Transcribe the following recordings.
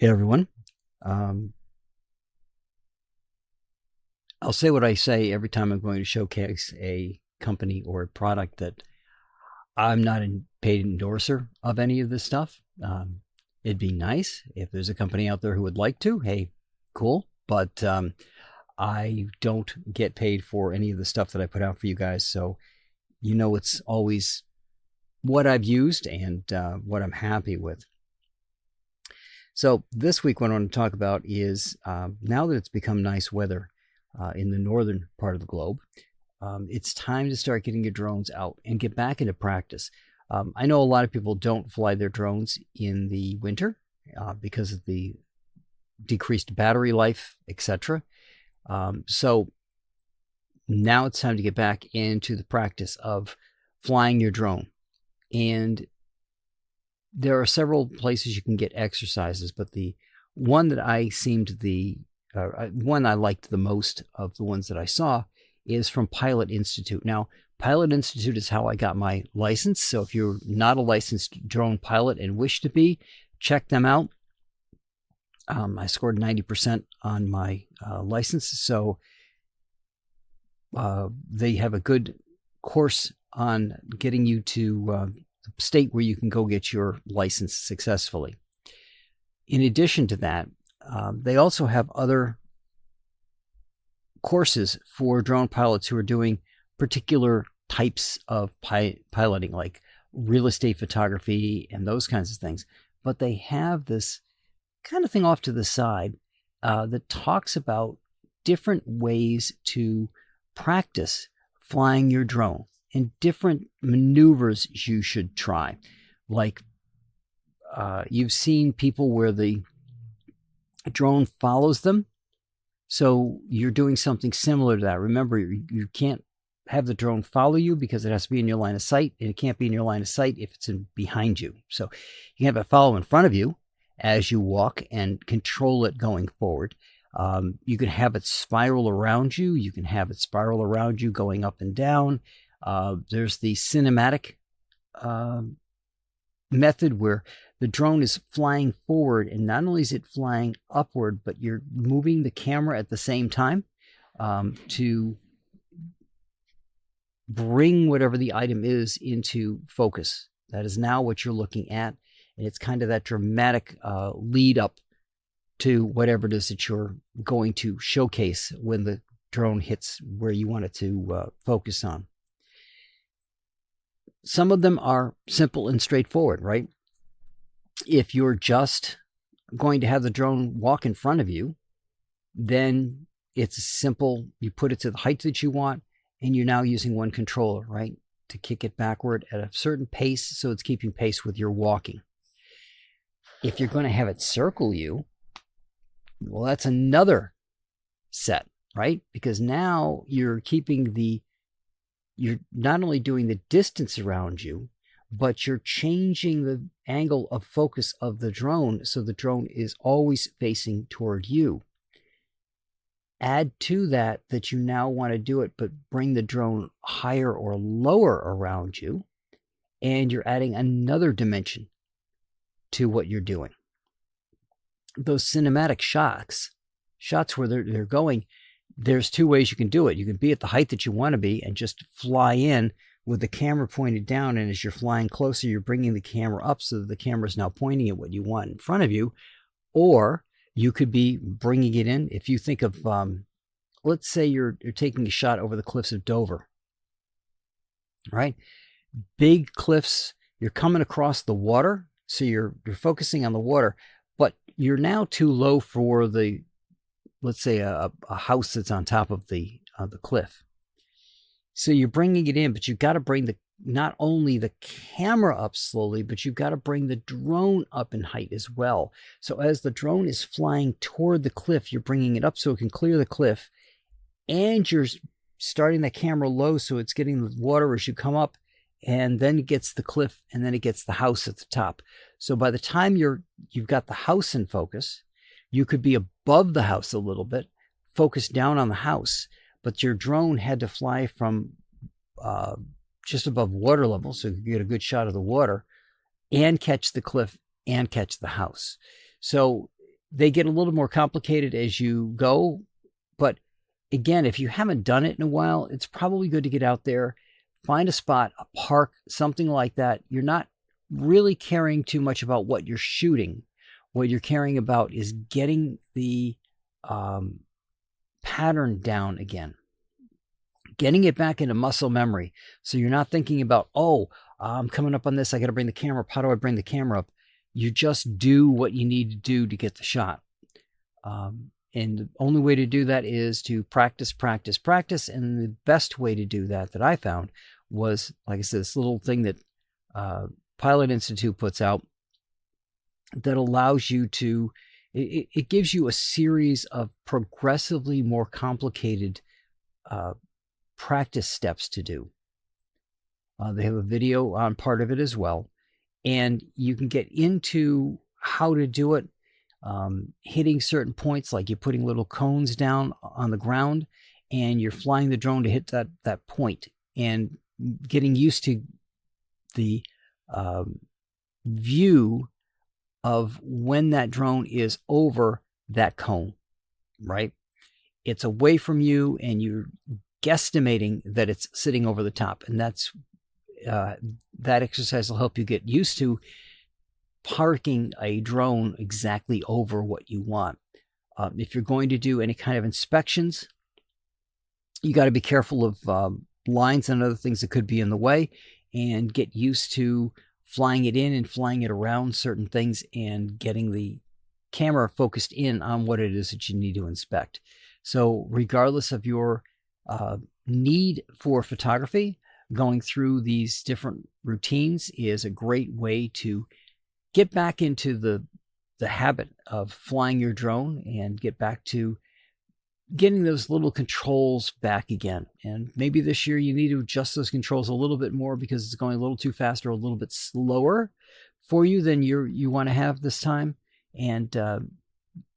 Hey everyone. Um, I'll say what I say every time I'm going to showcase a company or a product that I'm not a paid endorser of any of this stuff. It'd be nice if there's a company out there who would like to. Hey, cool. But I don't get paid for any of the stuff that I put out for you guys. So, it's always what I've used and what I'm happy with. So this week, what I want to talk about is now that it's become nice weather in the northern part of the globe, it's time to start getting your drones out and get back into practice. I know a lot of people don't fly their drones in the winter because of the decreased battery life, etc. So now it's time to get back into the practice of flying your drone. And there are several places you can get exercises, but the one that one I liked the most of the ones that I saw is from Pilot Institute. Now, Pilot Institute is how I got my license. So if you're not a licensed drone pilot and wish to be, check them out. I scored 90% on my license. So they have a good course on getting you to state where you can go get your license successfully. In addition to that, they also have other courses for drone pilots who are doing particular types of piloting, like real estate photography and those kinds of things. But they have this kind of thing off to the side that talks about different ways to practice flying your drone and different maneuvers you should try. Like you've seen people where the drone follows them. So you're doing something similar to that. Remember, you can't have the drone follow you because it has to be in your line of sight, and it can't be in your line of sight if it's behind you. So you can have it follow in front of you as you walk and control it going forward. You can have it spiral around you. You can have it spiral around you going up and down. There's the cinematic method where the drone is flying forward, and not only is it flying upward, but you're moving the camera at the same time to bring whatever the item is into focus. That is now what you're looking at, and it's kind of that dramatic lead up to whatever it is that you're going to showcase when the drone hits where you want it to focus on. Some of them are simple and straightforward, right? If you're just going to have the drone walk in front of you, then it's simple. You put it to the height that you want, and you're now using one controller, right, to kick it backward at a certain pace so it's keeping pace with your walking. If you're going to have it circle you, well, that's another set, right? Because now you're not only doing the distance around you, but you're changing the angle of focus of the drone so the drone is always facing toward you. Add to that you now want to do it, but bring the drone higher or lower around you, and you're adding another dimension to what you're doing. Those cinematic shots where they're going, there's two ways you can do it. You can be at the height that you want to be and just fly in with the camera pointed down, and as you're flying closer, you're bringing the camera up so that the camera is now pointing at what you want in front of you. Or you could be bringing it in. If you think of, let's say you're taking a shot over the cliffs of Dover, right? Big cliffs, you're coming across the water, so you're focusing on the water, but you're now too low for the, let's say, a house that's on top of the cliff. So you're bringing it in, but you've got to bring not only the camera up slowly, but you've got to bring the drone up in height as well. So as the drone is flying toward the cliff, you're bringing it up so it can clear the cliff, and you're starting the camera low so it's getting the water as you come up, and then it gets the cliff, and then it gets the house at the top. So by the time you've got the house in focus, you could be above the house a little bit, focus down on the house, but your drone had to fly from just above water level so you could get a good shot of the water and catch the cliff and catch the house. So They get a little more complicated as you go. But again, if you haven't done it in a while, it's probably good to get out there, find a spot, a park, something like that. You're not really caring too much about what you're shooting. What you're caring about is getting the pattern down again, getting it back into muscle memory. So you're not thinking about, oh, I'm coming up on this, I got to bring the camera up. How do I bring the camera up? You just do what you need to do to get the shot. And the only way to do that is to practice, practice, practice. And the best way to do that I found was, like I said, this little thing that Pilot Institute puts out that allows you to, it gives you a series of progressively more complicated practice steps to do. They have a video on part of it as well. And you can get into how to do it, hitting certain points, like you're putting little cones down on the ground and you're flying the drone to hit that point, and getting used to the view of when that drone is over that cone, right? It's away from you and you're guesstimating that it's sitting over the top. And that's that exercise will help you get used to parking a drone exactly over what you want. If you're going to do any kind of inspections, you got to be careful of lines and other things that could be in the way, and get used to flying it in and flying it around certain things and getting the camera focused in on what it is that you need to inspect. So regardless of your need for photography, going through these different routines is a great way to get back into the habit of flying your drone and get back to getting those little controls back again. And maybe this year you need to adjust those controls a little bit more because it's going a little too fast or a little bit slower for you than you want to have this time. And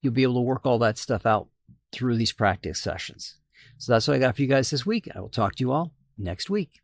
you'll be able to work all that stuff out through these practice sessions. So that's what I got for you guys this week. I will talk to you all next week.